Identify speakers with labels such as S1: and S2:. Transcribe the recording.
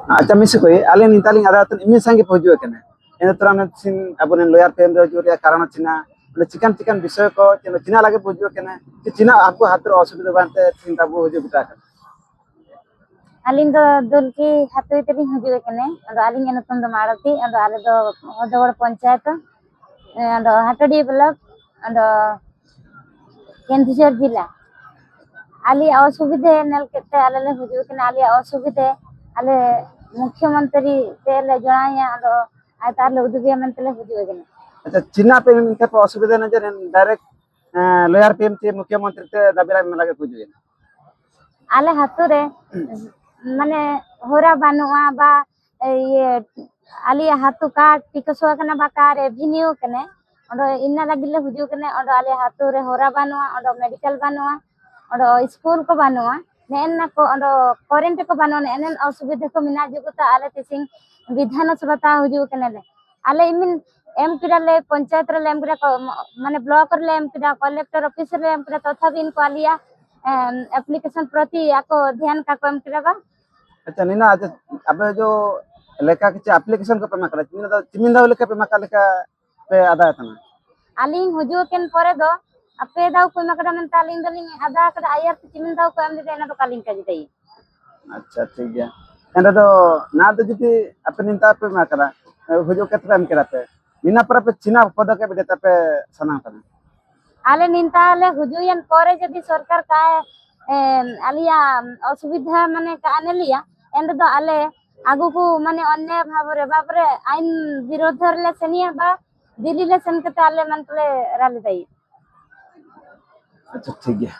S1: अच्छा मिस कोई आले नितालिंग आदा तो इमिन संगे पहुंचो कने इन तरह ने सिन अब ने लॉयर पेम रे जोरिया कारण चिना बोले चिकन चिकन विषय को चिना लागे पहुंचो कने कि चिना आपको हाथ रो असुविधा बांते चिंता वो हो जो बिता
S2: अलिंग दुल्की हतुई तरी हजु कने और अलिंग नतुम द मारती और आले दो होदवड़ पंचायत और हटडी ब्लॉक और केंद्र जिला आली असुविधे नेल केते आले ले हजु कने आली असुविधे आले मुख्यमंत्री तेले जणाया और आतार उदुबिया मंतले हजु कने
S1: अच्छा चिना पे इनके असुविधा न जे डायरेक्ट लॉयर पेम ते मुख्यमंत्री ते दाबिरा में लागे पहुंचो
S2: आले हातुरे माने होरा बानुआ बा ये आली हातु का टिकसवा कना बा का रेवेन्यू कने और इन्ना लागिले हुजु कने और आले हातु रे होरा बानुआ और मेडिकल बानुआ और स्कूल को बानुआ नेन को और करेंट को बानुआ नेन असुविधा को मिना जुगुता आले तिसिंग विधान सभा ता हुजु कने ले आले इमिन एम पिरा ले पंचायत रे एम पिरा माने ब्लॉक रे एम पिरा कलेक्टर ऑफिस रे एम पिरा तथा बिन को आलिया एप्लीकेशन प्रति आको ध्यान का कम किराबा
S1: अच्छा नीना अच्छा अब जो लेखा के एप्लीकेशन को पे मकरा चिमिंदा लेखा पे मका लेखा पे आदा तना
S2: आलिंग हुजु केन परे दो अपे दाव को मकरा मन तालिंग दलिंग आदा कर आयर चिमिंदा को एम दे ना तो कालिंग का जितई
S1: अच्छा ठीक है एंड तो ना तो जति अपे निंता पे मकरा हुजु केतरा एम कराते नीना पर पे चिना पद के बेटा पे सना तना
S2: आले निंता आले हुजु यन परे जदि सरकार का आलिया असुविधा माने का आनेलिया एंड दो आले आगु को माने अन्य भाबरे बाबरे आइन विरोध ले सेनिया बा दिल्ली ले सेन के आले मन ले राली दई
S1: अच्छा ठीक है।